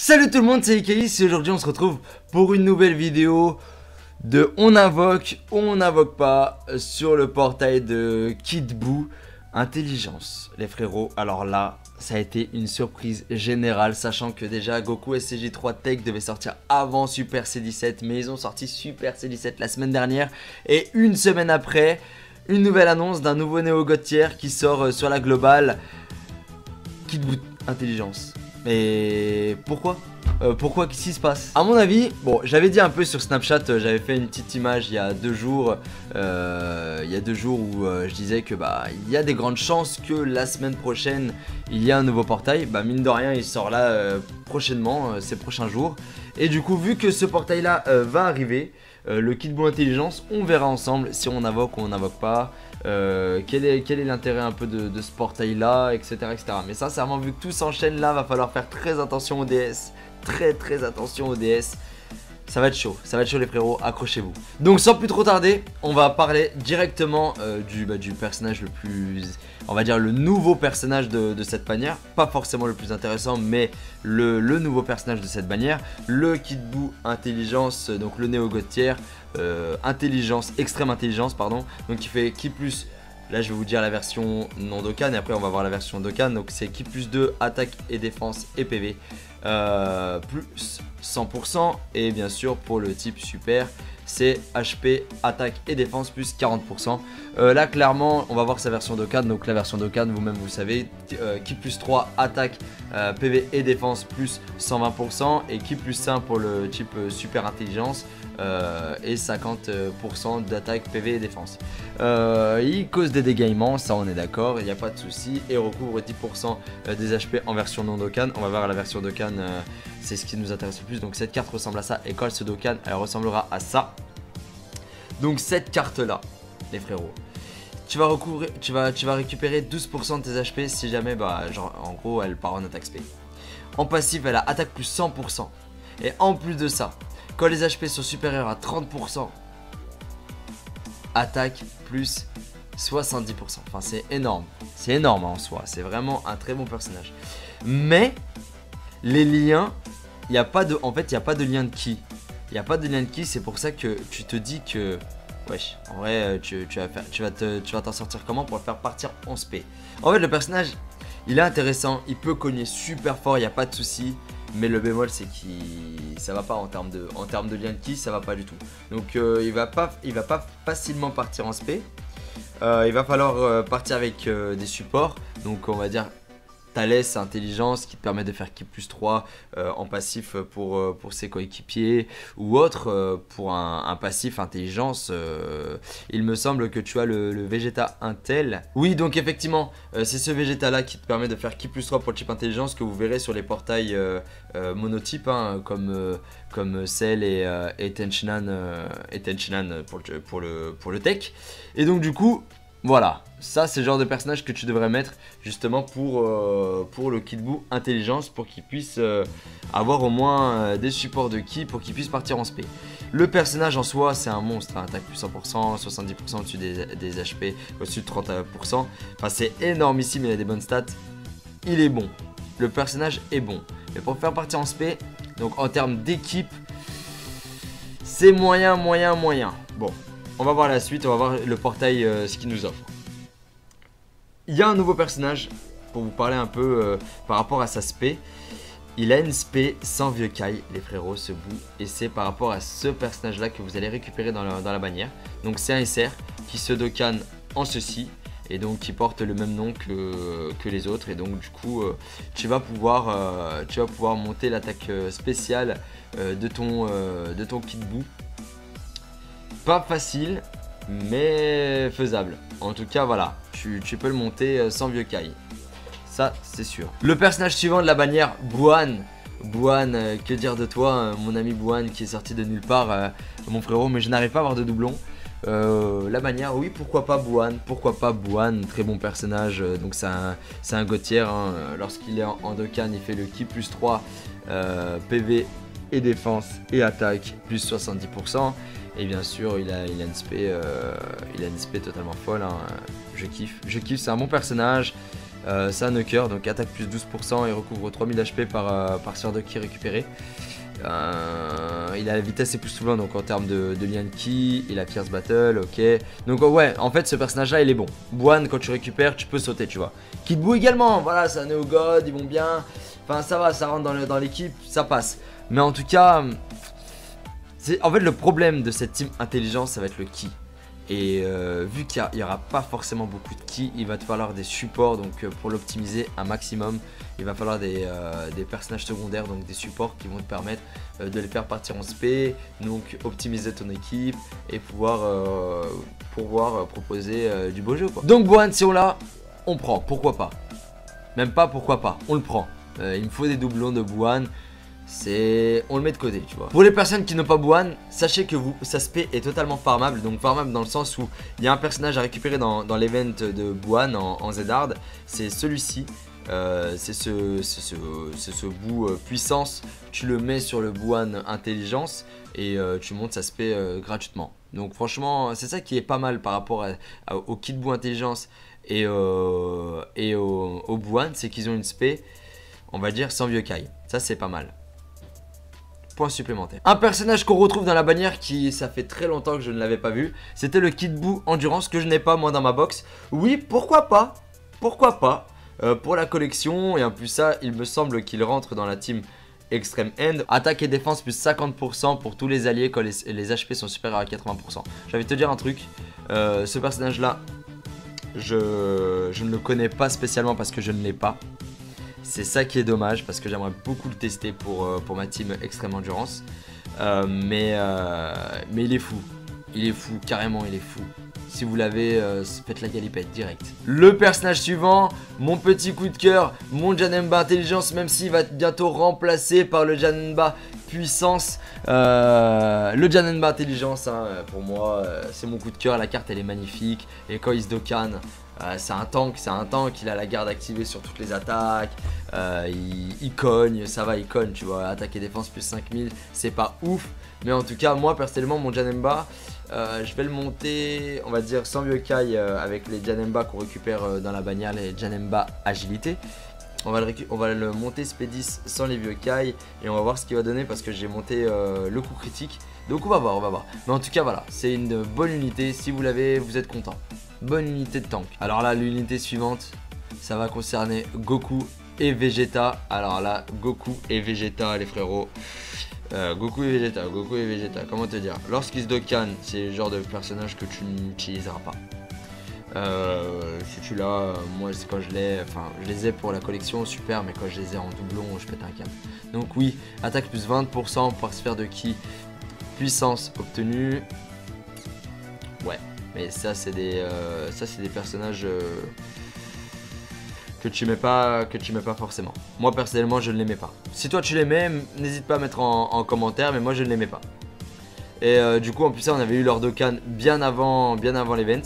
Salut tout le monde, c'est Ikaïs et aujourd'hui on se retrouve pour une nouvelle vidéo de on invoque ou on n'invoque pas sur le portail de Kid Buu Intelligence. Les frérots, alors là ça a été une surprise générale, sachant que déjà Goku SCJ3 Tech devait sortir avant Super C17, mais ils ont sorti Super C17 la semaine dernière et une semaine après, une nouvelle annonce d'un nouveau Néo God Tier qui sort sur la globale Kid Buu Intelligence. Mais pourquoi qu'est-ce qui se passe? À mon avis, bon, j'avais dit un peu sur Snapchat, j'avais fait une petite image il y a 2 jours, où je disais que il y a des grandes chances que la semaine prochaine il y a un nouveau portail. Bah mine de rien, il sort là prochainement, ces prochains jours. Et du coup, vu que ce portail là va arriver, le Kid Buu Intelligence, on verra ensemble si on invoque ou on n'invoque pas. Quel est l'intérêt un peu de ce portail là, etc. Mais sincèrement, vu que tout s'enchaîne là, va falloir faire très attention aux DS. Très attention aux DS. Ça va être chaud les frérots, accrochez-vous. Donc sans plus trop tarder, on va parler directement du personnage le plus, on va dire le nouveau personnage de cette bannière. Pas forcément le plus intéressant, mais le nouveau personnage de cette bannière. Le Kid Buu Intelligence, donc le Néo God Tier, intelligence, extrême intelligence pardon. Donc qui fait Ki plus, là je vais vous dire la version non Dokkan et après on va voir la version Dokkan. Donc c'est Ki plus 2, attaque et défense et PV. Plus 100% et bien sûr pour le type super c'est HP, attaque et défense plus 40%. Là clairement on va voir sa version Dokkan. Donc la version Dokkan vous-même vous savez, Ki plus 3 attaque, PV et défense plus 120% et Ki plus 1 pour le type super intelligence et 50% d'attaque, PV et défense. Il cause des dégâts, ça on est d'accord, il n'y a pas de souci, et recouvre 10% des HP en version non Dokkan. On va voir la version Dokkan, c'est ce qui nous intéresse le plus. Donc cette carte ressemble à ça, et quand elle se Dokkan, elle ressemblera à ça. Donc cette carte là, les frérots, tu vas récupérer 12% de tes HP si jamais, genre en gros elle part en attaque spé. En passif elle a attaque plus 100%, et en plus de ça, quand les HP sont supérieurs à 30%, attaque plus 70%. Enfin c'est énorme en soi, c'est vraiment un très bon personnage. Mais les liens, en fait il n'y a pas de lien de ki. Il n'y a pas de lien de ki, c'est pour ça que tu te dis que wesh, en vrai tu vas t'en sortir comment pour le faire partir en spé. En fait le personnage il est intéressant, il peut cogner super fort, il n'y a pas de souci. Mais le bémol c'est que ça va pas en termes de lien de ki, ça va pas du tout. Donc il va pas facilement partir en spé. Il va falloir partir avec des supports. Donc on va dire Thalès intelligence qui te permet de faire Ki plus 3 en passif pour ses coéquipiers, ou autre pour un passif intelligence. Il me semble que tu as le Vegeta Intel. Oui, donc effectivement c'est ce Vegeta là qui te permet de faire Ki plus 3 pour le type intelligence, que vous verrez sur les portails monotypes comme Cell et Tenchinan pour le tech. Et donc du coup voilà, ça c'est le genre de personnage que tu devrais mettre justement pour le Kid Buu Intelligence, pour qu'il puisse avoir au moins des supports de ki, pour qu'il puisse partir en spé. Le personnage en soi c'est un monstre, hein, attaque plus 100%, 70% au-dessus des HP, au-dessus de 30%. Enfin c'est énormissime, il a des bonnes stats, il est bon, le personnage est bon. Mais pour faire partir en spé, donc en termes d'équipe, c'est moyen. Bon. On va voir la suite, on va voir le portail, ce qu'il nous offre. Il y a un nouveau personnage, pour vous parler un peu par rapport à sa spé. Il a une spé sans vieux Kai, les frérots, ce Buu. Et c'est par rapport à ce personnage là que vous allez récupérer dans la bannière. Donc c'est un SR qui se Dokkan en ceci. Et donc qui porte le même nom que les autres. Et donc du coup tu vas pouvoir monter l'attaque spéciale de ton Kid Buu. Pas facile, mais faisable. En tout cas, voilà, tu peux le monter sans vieux Kai. Ça, c'est sûr. Le personnage suivant de la bannière, Buan. Buan, que dire de toi, mon ami Buan, qui est sorti de nulle part, mon frérot, mais je n'arrive pas à avoir de doublon. La bannière, oui, pourquoi pas Buan, très bon personnage. Donc c'est un God Tier, hein. Lorsqu'il est en Dokkan, il fait le Ki plus 3, PV et défense et attaque plus 70%. Et bien sûr il a une spé totalement folle, hein. Je kiffe, c'est un bon personnage. C'est un knocker, donc attaque plus 12% et recouvre 3000 HP par sphere de ki récupéré. Il a la vitesse époustouflante, donc en termes de lien de ki, il a Fierce Battle, ok. Donc ouais, en fait ce personnage là il est bon. Bwan, quand tu récupères, tu peux sauter, tu vois. Kid Buu également, voilà, c'est un Neo God, ils vont bien. Enfin ça va, ça rentre dans l'équipe, ça passe. Mais en tout cas, en fait le problème de cette team intelligence, ça va être le ki. Et vu qu'il n'y aura pas forcément beaucoup de ki, il va te falloir des supports. Donc pour l'optimiser un maximum, il va falloir des personnages secondaires, donc des supports qui vont te permettre de les faire partir en spé, donc optimiser ton équipe et pouvoir proposer du beau jeu, quoi. Donc Bwan, si on l'a, on prend, pourquoi pas. Même pas pourquoi pas, on le prend. Il me faut des doublons de Bwan. On le met de côté, tu vois. Pour les personnes qui n'ont pas Bwan, sachez que sa spé est totalement farmable. Donc farmable dans le sens où il y a un personnage à récupérer dans l'event de Bwan en Zedard. C'est celui-ci. C'est ce bout puissance. Tu le mets sur le Bwan intelligence et tu montes sa spé gratuitement. Donc franchement, c'est ça qui est pas mal par rapport au kit Buu intelligence et au Bwan, c'est qu'ils ont une spé, on va dire, sans vieux caille. Ça c'est pas mal. Point supplémentaire. Un personnage qu'on retrouve dans la bannière ça fait très longtemps que je ne l'avais pas vu. C'était le Kid Buu Endurance que je n'ai pas moi dans ma box. Oui, pourquoi pas. Pourquoi pas. Pour la collection. Et en plus ça, il me semble qu'il rentre dans la team Extreme End. Attaque et défense plus 50% pour tous les alliés quand les HP sont supérieurs à 80%. J'avais te dire un truc. Ce personnage là, je ne le connais pas spécialement parce que je ne l'ai pas. C'est ça qui est dommage parce que j'aimerais beaucoup le tester pour ma team Extreme Endurance. Mais il est fou. Il est fou, carrément il est fou. Si vous l'avez, faites la galipette direct. Le personnage suivant, mon petit coup de cœur, mon Janemba Intelligence, même s'il va être bientôt remplacé par le Janemba Puissance. Le Janemba Intelligence, hein, pour moi, c'est mon coup de cœur. La carte elle est magnifique. Et quand il se Dokkan, c'est un tank, il a la garde activée sur toutes les attaques, il cogne, ça va, il cogne, tu vois, attaque et défense plus 5000, c'est pas ouf, mais en tout cas, moi personnellement, mon Janemba, je vais le monter, on va dire, sans vieux caille avec les Janemba qu'on récupère dans la bannière, les Janemba agilité. On va le monter SP10 sans les vieux cailles et on va voir ce qu'il va donner parce que j'ai monté le coup critique. Donc on va voir. Mais en tout cas voilà, c'est une bonne unité, si vous l'avez, vous êtes content. Bonne unité de tank. Alors là, l'unité suivante, ça va concerner Goku et Vegeta. Alors là, Goku et Vegeta, les frérots. Goku et Vegeta, comment te dire? Lorsqu'ils se Dokkan, c'est le genre de personnage que tu n'utiliseras pas. Si tu l'as, moi c'est quand je les ai pour la collection, super, mais quand je les ai en doublon, je pète un câble. Donc oui, attaque plus 20% par sphère de ki, puissance obtenue. Ouais. Mais ça c'est des personnages que tu mets pas forcément. Moi personnellement je ne les mets pas. Si toi tu les mets, n'hésite pas à mettre en commentaire, mais moi je ne les mets pas. Et du coup en plus ça on avait eu leur Dokkan bien avant l'event.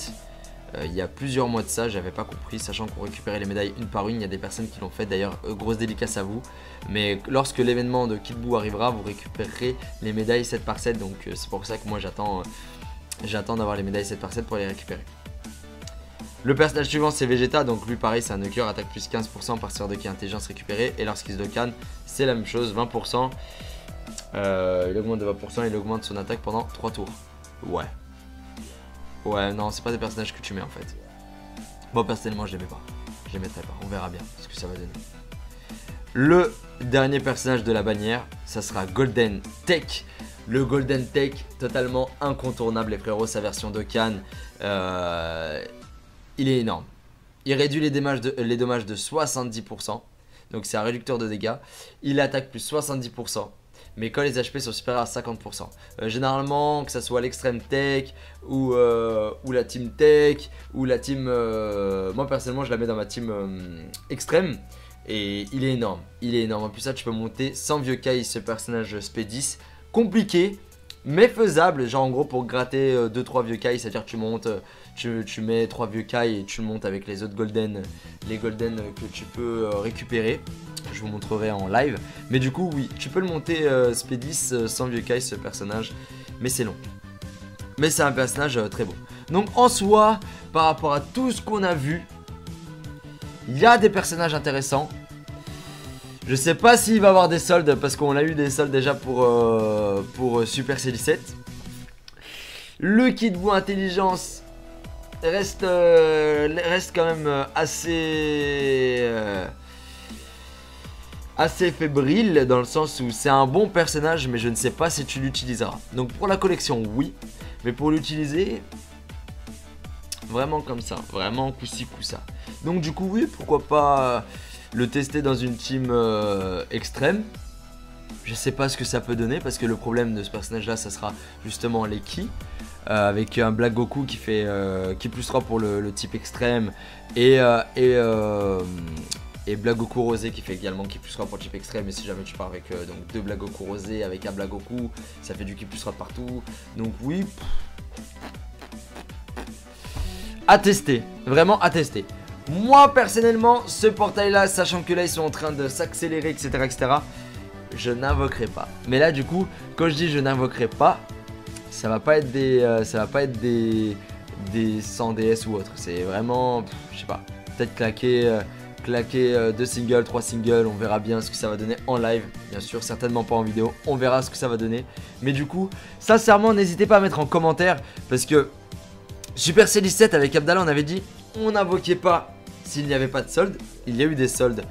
Il y a plusieurs mois de ça, j'avais pas compris, sachant qu'on récupérait les médailles une par une. Il y a des personnes qui l'ont fait, d'ailleurs grosse dédicace à vous. Mais lorsque l'événement de Kid Buu arrivera, vous récupérerez les médailles 7 par 7. Donc c'est pour ça que moi j'attends d'avoir les médailles 7 par 7 pour les récupérer. Le personnage suivant c'est Vegeta, donc lui pareil c'est un knocker, attaque plus 15% par sphère de ki intelligence récupérée. Et lorsqu'il se Dokkan, c'est la même chose, 20%. Il augmente de 20%, il augmente son attaque pendant 3 tours. Ouais, non, c'est pas des personnages que tu mets en fait. Moi personnellement je les mets pas. Je les mettrai pas, on verra bien ce que ça va donner. Le dernier personnage de la bannière, ça sera Golden Tech. Le Golden Tech, totalement incontournable les frérots, sa version Dokkan. Il est énorme. Il réduit les dommages de 70%. Donc c'est un réducteur de dégâts. Il attaque plus 70%. Mais quand les HP sont supérieurs à 50%. Généralement, que ça soit l'extrême tech ou la team tech ou la team... moi personnellement je la mets dans ma team extrême. Et il est énorme. Il est énorme. En plus ça tu peux monter sans vieux Kai ce personnage SP10. Compliqué mais faisable. Genre en gros pour gratter 2-3 vieux Kai. C'est-à-dire que tu montes... Tu mets 3 vieux Kai et tu le montes avec les autres golden. Les golden que tu peux récupérer. Je vous montrerai en live. Mais du coup oui, tu peux le monter SP10 sans vieux Kai ce personnage. Mais c'est long. Mais c'est un personnage très beau. Donc en soi, par rapport à tout ce qu'on a vu, Il y a des personnages intéressants. Je sais pas s'il va avoir des soldes parce qu'on a eu des soldes déjà pour Super C17. Le kit bout intelligence reste quand même assez fébrile dans le sens où c'est un bon personnage mais je ne sais pas si tu l'utiliseras. Donc pour la collection oui, mais pour l'utiliser vraiment comme ça, vraiment coup-ci coup-ça. Donc du coup oui, pourquoi pas le tester dans une team extrême. Je sais pas ce que ça peut donner parce que le problème de ce personnage là ça sera justement les ki avec un Black Goku qui fait qui plus 3 pour le type extrême et Black Goku Rosé qui fait également qui plus 3 pour le type extrême. Et si jamais tu pars avec donc 2 Black Goku Rosé avec un Black Goku, ça fait du qui plus 3 partout. Donc oui, à tester, vraiment à tester. Moi personnellement, ce portail là, sachant que là ils sont en train de s'accélérer etc, je n'invoquerai pas. Mais là du coup, quand je dis je n'invoquerai pas, ça va pas être des 100 DS ou autre. C'est vraiment, je sais pas, peut-être claquer 2 singles, 3 singles, on verra bien ce que ça va donner en live. Bien sûr, certainement pas en vidéo, on verra ce que ça va donner. Mais du coup, sincèrement, n'hésitez pas à mettre en commentaire parce que Super C17 avec Abdallah, on avait dit on n'invoquait pas s'il n'y avait pas de solde. Il y a eu des soldes.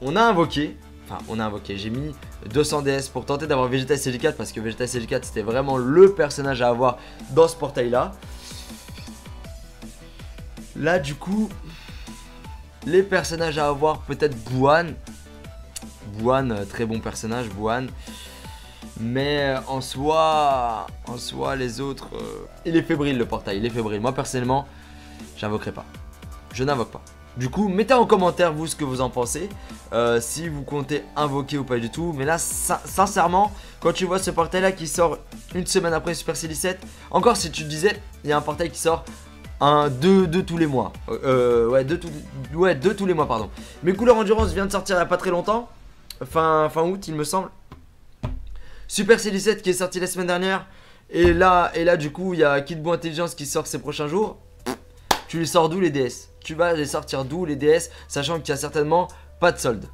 On a invoqué. Enfin, on a invoqué. J'ai mis 200 DS pour tenter d'avoir Vegeta SG4 parce que Vegeta SG4 c'était vraiment le personnage à avoir dans ce portail là. Là, du coup, les personnages à avoir, peut-être Buan. Buan, très bon personnage, Buan. Mais en soi, les autres... il est fébrile le portail, il est fébrile. Moi personnellement, j'invoquerai pas. Je n'invoque pas. Du coup, mettez en commentaire vous ce que vous en pensez. Si vous comptez invoquer ou pas du tout. Mais là, sincèrement, quand tu vois ce portail là qui sort une semaine après Super C17. Encore si tu disais, il y a un portail qui sort deux tous les mois. Deux tous les mois, pardon. Mes couleurs endurance vient de sortir il n'y a pas très longtemps. Fin août, il me semble. Super C17 qui est sorti la semaine dernière. Et là du coup, il y a Kid Buu Intelligence qui sort ces prochains jours. Tu les sors d'où les DS? Tu vas les sortir d'où les DS, sachant qu'il y a certainement pas de solde.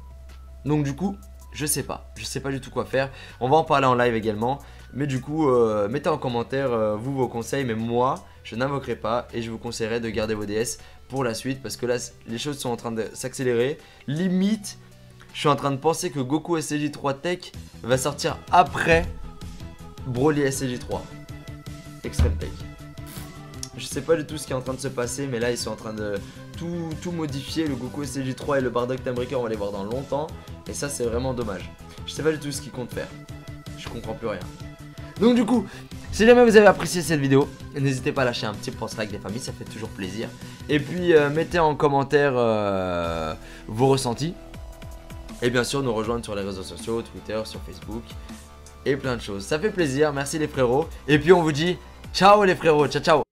Donc du coup, je sais pas du tout quoi faire. On va en parler en live également. Mais du coup, mettez en commentaire vous vos conseils. Mais moi, je n'invoquerai pas et je vous conseillerais de garder vos DS pour la suite. Parce que là, les choses sont en train de s'accélérer. Limite, je suis en train de penser que Goku SCJ3 Tech va sortir après Broly SCJ3 Extreme Tech. Je sais pas du tout ce qui est en train de se passer, mais là ils sont en train de tout modifier. Le Goku SCJ3 et le Bardock Timebreaker, on va les voir dans longtemps. Et ça c'est vraiment dommage. Je sais pas du tout ce qu'ils comptent faire. Je comprends plus rien. Donc du coup, si jamais vous avez apprécié cette vidéo, n'hésitez pas à lâcher un petit pouce like les familles, ça fait toujours plaisir. Et puis mettez en commentaire vos ressentis. Et bien sûr nous rejoindre sur les réseaux sociaux, Twitter, sur Facebook et plein de choses. Ça fait plaisir, merci les frérots. Et puis on vous dit ciao les frérots, ciao ciao.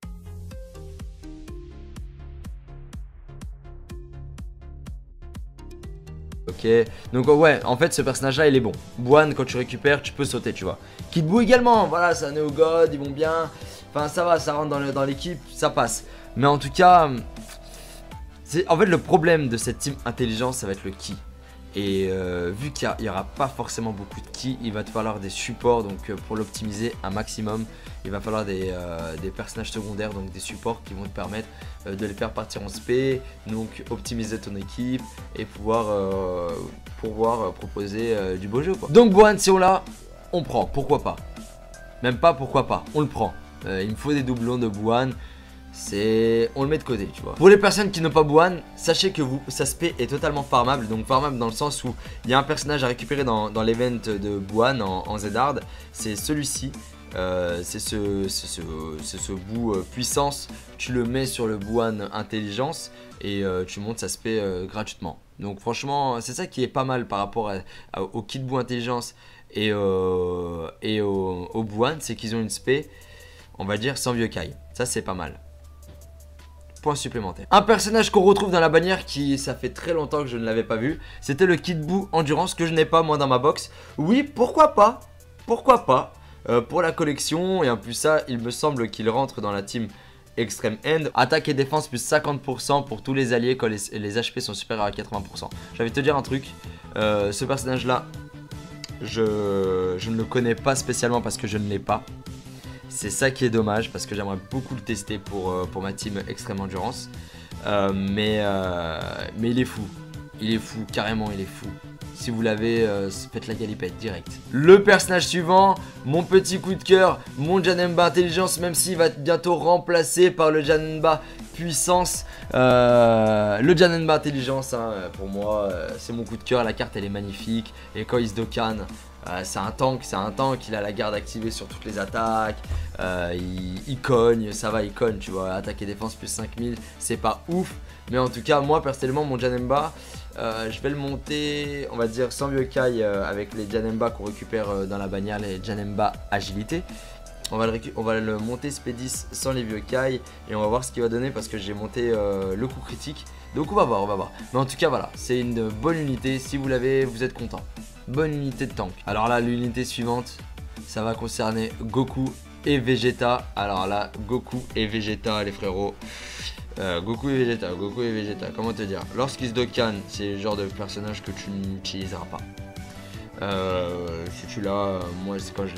Ok, donc ouais, en fait ce personnage là il est bon. Buan, quand tu récupères, tu peux sauter, tu vois. Kid Buu également, voilà, c'est un Neo God, ils vont bien. Enfin ça va, ça rentre dans l'équipe, ça passe. Mais en tout cas, en fait le problème de cette team intelligence, ça va être le ki. Et vu qu'il n'y aura pas forcément beaucoup de ki, il va te falloir des supports. Donc pour l'optimiser un maximum, il va falloir des personnages secondaires, donc des supports qui vont te permettre de les faire partir en SP. Donc optimiser ton équipe et pouvoir proposer du beau jeu quoi. Donc Buan, si on l'a, on prend, pourquoi pas. Même pas pourquoi pas, on le prend. Il me faut des doublons de Buan. On le met de côté, tu vois. Pour les personnes qui n'ont pas Buan, sachez que sa spé est totalement farmable. Donc farmable dans le sens où il y a un personnage à récupérer dans l'event de Buan en Z-Hard. C'est celui-ci. C'est ce bout puissance. Tu le mets sur le Buan intelligence et tu montes sa spé gratuitement. Donc franchement, c'est ça qui est pas mal par rapport au kit Buu intelligence et au Buan. C'est qu'ils ont une spé, on va dire, sans vieux Kai. Ça c'est pas mal. Supplémentaire. Un personnage qu'on retrouve dans la bannière qui ça fait très longtemps que je ne l'avais pas vu, c'était le Kid Buu Endurance que je n'ai pas moi dans ma box. Oui, pourquoi pas, pour la collection. Et en plus ça, il me semble qu'il rentre dans la team Extreme End. Attaque et défense plus 50% pour tous les alliés quand les HP sont supérieurs à 80%. J'avais te dire un truc, ce personnage là, je ne le connais pas spécialement parce que je ne l'ai pas. C'est ça qui est dommage parce que j'aimerais beaucoup le tester pour ma team Extreme Endurance. Mais il est fou. Il est fou, carrément il est fou. Si vous l'avez, faites la galipette direct. Le personnage suivant, mon petit coup de cœur, mon Janemba Intelligence, même s'il va être bientôt remplacé par le Janemba Puissance. Le Janemba Intelligence, hein, pour moi, c'est mon coup de cœur. La carte elle est magnifique. Et quand il se Dokkan, c'est un tank, il a la garde activée sur toutes les attaques, il cogne, ça va, il cogne, tu vois, attaque et défense plus 5000, c'est pas ouf, mais en tout cas, moi personnellement, mon Janemba, je vais le monter, on va dire, sans vieux Kai avec les Janemba qu'on récupère dans la bannière, les Janemba Agilité. On va le monter Spédis sans les vieux Kai et on va voir ce qu'il va donner parce que j'ai monté le coup critique. Donc on va voir. Mais en tout cas, voilà, c'est une bonne unité, si vous l'avez, vous êtes content. Bonne unité de tank. Alors là, l'unité suivante, ça va concerner Goku et Vegeta. Alors là, Goku et Vegeta, les frérots. Goku et Vegeta, comment te dire? Lorsqu'ils se Dokkan, c'est le genre de personnage que tu n'utiliseras pas. Si tu l'as, moi c'est quand je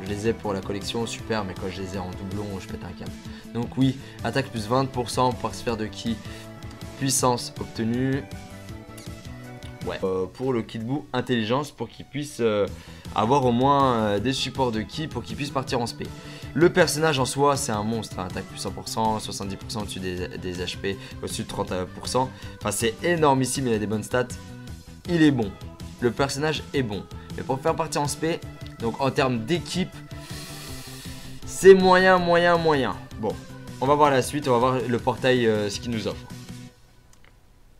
les ai pour la collection, super, mais quand je les ai en doublon, je pète un câble. Donc oui, attaque plus 20% par sphère de ki, puissance obtenue. Ouais. Pour le Kid Buu intelligence, pour qu'il puisse avoir au moins des supports de ki pour qu'il puisse partir en spé. Le personnage en soi c'est un monstre, hein, attaque plus 100%, 70% au-dessus des HP, au-dessus de 30%. Enfin c'est énormissime, il a des bonnes stats. Il est bon, le personnage est bon. Mais pour faire partir en spé, donc en termes d'équipe, c'est moyen. Bon, on va voir la suite, on va voir le portail ce qu'il nous offre.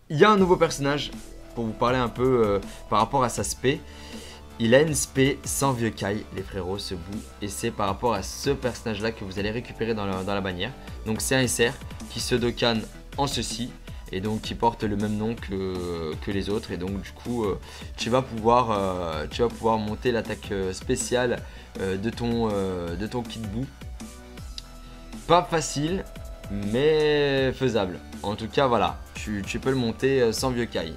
Il y a un nouveau personnage. Pour vous parler un peu par rapport à sa spé, il a une spé sans vieux Kai, les frérots, ce bout, et c'est par rapport à ce personnage là que vous allez récupérer dans la bannière. Donc c'est un SR qui se Dokkan en ceci, et donc qui porte le même nom que les autres, et donc du coup tu vas pouvoir monter l'attaque spéciale de ton Kid Buu. Pas facile, mais faisable. En tout cas voilà, tu peux le monter sans vieux Kai.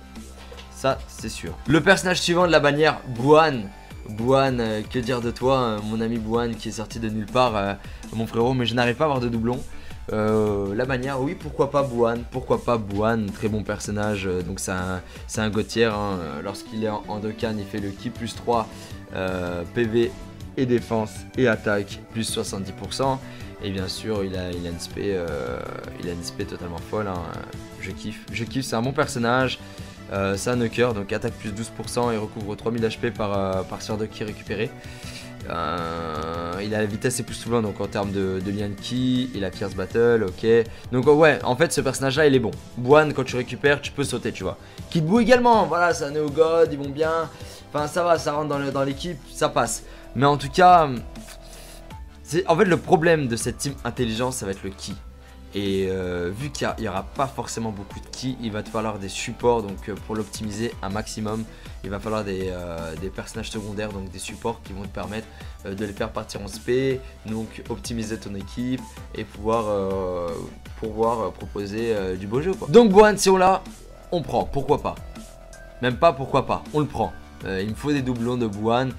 Ça, c'est sûr. Le personnage suivant de la bannière, Buan. Buan, que dire de toi, mon ami Buan qui est sorti de nulle part, mon frérot, mais je n'arrive pas à avoir de doublon. La bannière, oui, pourquoi pas Buan, très bon personnage, donc c'est un Gautier, hein. Lorsqu'il est en Dokkan, il fait le ki plus 3, PV et défense et attaque plus 70%. Et bien sûr, il a une spé totalement folle, hein. Je kiffe, c'est un bon personnage. C'est un knocker, donc attaque plus 12% et recouvre 3000 HP par sphère de ki récupérée. Il a la vitesse et plus souvent, donc en termes de lien de ki, il a Fierce Battle, ok. Donc ouais, en fait ce personnage là il est bon. Buan, quand tu récupères, tu peux sauter, tu vois. Kid Buu également, voilà, c'est un Neo God, ils vont bien. Enfin ça va, ça rentre dans l'équipe, ça passe. Mais en tout cas, en fait le problème de cette team intelligence, ça va être le ki. Et vu qu'il n'y aura pas forcément beaucoup de ki, il va te falloir des supports. Donc pour l'optimiser un maximum, il va falloir des personnages secondaires, donc des supports qui vont te permettre de les faire partir en spé, donc optimiser ton équipe et pouvoir proposer du beau jeu, quoi. Donc Buan, si on l'a, on prend, pourquoi pas. Même pas pourquoi pas, on le prend. Il me faut des doublons de Buan.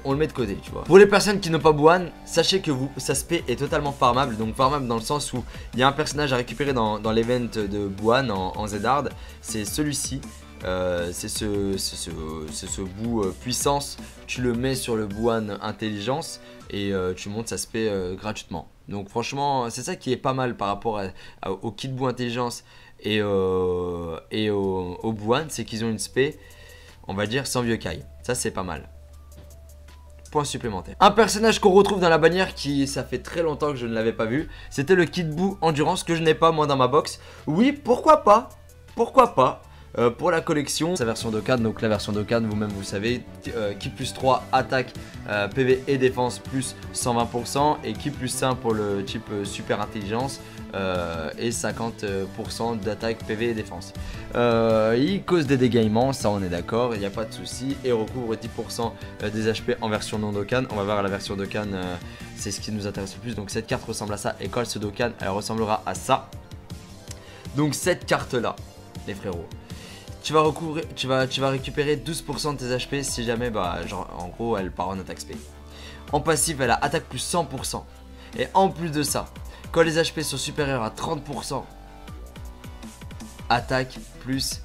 On le met de côté, tu vois. Pour les personnes qui n'ont pas Buan, sachez que sa spé est totalement farmable. Donc farmable dans le sens où il y a un personnage à récupérer dans l'event de Buan en Z-Hard. C'est celui-ci. C'est ce bout puissance. Tu le mets sur le Buan intelligence et tu montes sa spé gratuitement. Donc franchement, c'est ça qui est pas mal par rapport au Kid Buu intelligence et au Buan, c'est qu'ils ont une spé, on va dire, sans vieux Kai. Ça c'est pas mal. Point supplémentaire. Un personnage qu'on retrouve dans la bannière ça fait très longtemps que je ne l'avais pas vu. C'était le Kid Buu Endurance que je n'ai pas moi dans ma box. Oui, pourquoi pas. Pourquoi pas. Pour la collection, sa version Dokkan, donc la version Dokkan, vous-même vous savez, Ki plus 3 attaque, PV et défense plus 120%, et Ki plus 1 pour le type super intelligence et 50% d'attaque, PV et défense. Il cause des dégaiements, ça on est d'accord, il n'y a pas de souci, et recouvre 10% des HP en version non Dokkan. On va voir la version Dokkan, c'est ce qui nous intéresse le plus. Donc cette carte ressemble à ça, et quand ce Dokkan, elle ressemblera à ça. Donc cette carte là, les frérots, tu vas récupérer 12% de tes HP si jamais, genre en gros elle part en attaque spé. En passif elle a attaque plus 100%. Et en plus de ça, quand les HP sont supérieurs à 30%, attaque plus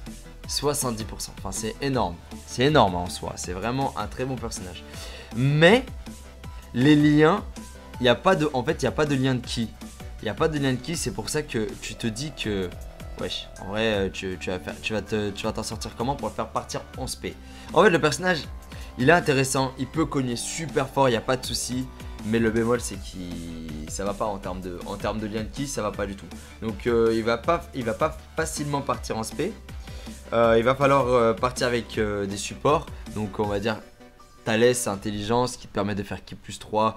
70%. Enfin c'est énorme en soi, c'est vraiment un très bon personnage. Mais les liens, en fait il n'y a pas de lien de ki. Il n'y a pas de lien de ki, c'est pour ça que tu te dis que wesh, en vrai tu vas t'en sortir comment pour le faire partir en spé. En fait le personnage il est intéressant, il peut cogner super fort, il n'y a pas de souci. Mais le bémol c'est que ça va pas en termes de lien de ki, ça va pas du tout. Donc il va pas facilement partir en spé. Il va falloir partir avec des supports. Donc on va dire Thalès intelligence qui te permet de faire Ki plus 3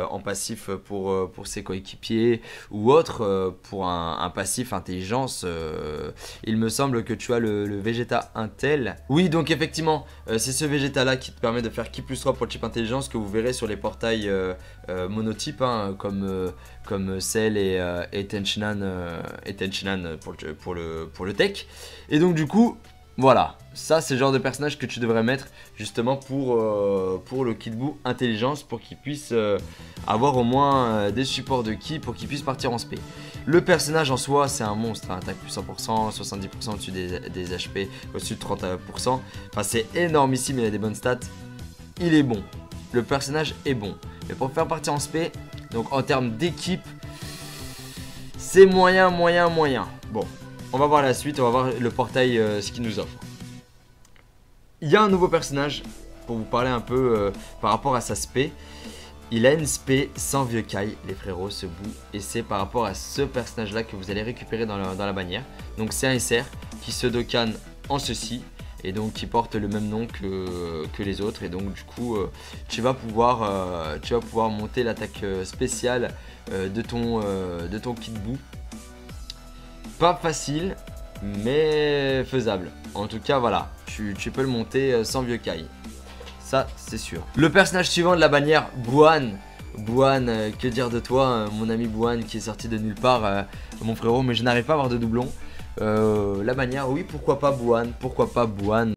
en passif pour ses coéquipiers, ou autre pour un passif intelligence. Il me semble que tu as le Vegeta Intel. Oui, donc effectivement c'est ce Vegeta là qui te permet de faire Ki plus 3 pour le type intelligence, que vous verrez sur les portails monotypes hein, comme Cell et Tenchinan pour le tech. Et donc du coup voilà, ça c'est le genre de personnage que tu devrais mettre justement pour le Kid Buu intelligence, pour qu'il puisse avoir au moins des supports de ki, pour qu'il puisse partir en spé. Le personnage en soi c'est un monstre, hein, attaque plus 100%, 70% au-dessus des HP, au-dessus de 30%. Enfin c'est énormissime, il a des bonnes stats, il est bon, le personnage est bon. Mais pour faire partir en spé, donc en termes d'équipe, c'est moyen. Bon. On va voir la suite, on va voir le portail ce qu'il nous offre. Il y a un nouveau personnage pour vous parler un peu par rapport à sa spé. Il a une spé sans vieux Kai, les frérots, ce Buu. Et c'est par rapport à ce personnage là que vous allez récupérer dans la bannière. Donc c'est un SR qui se Dokkan en ceci. Et donc qui porte le même nom que les autres. Et donc du coup tu vas pouvoir monter l'attaque spéciale de ton Kid Buu. Pas facile, mais faisable. En tout cas, voilà, tu peux le monter sans vieux Kai. Ça, c'est sûr. Le personnage suivant de la bannière, Buan. Buan, que dire de toi, mon ami Buan qui est sorti de nulle part, mon frérot, mais je n'arrive pas à avoir de doublon. La bannière, oui, pourquoi pas Buan, pourquoi pas Buan.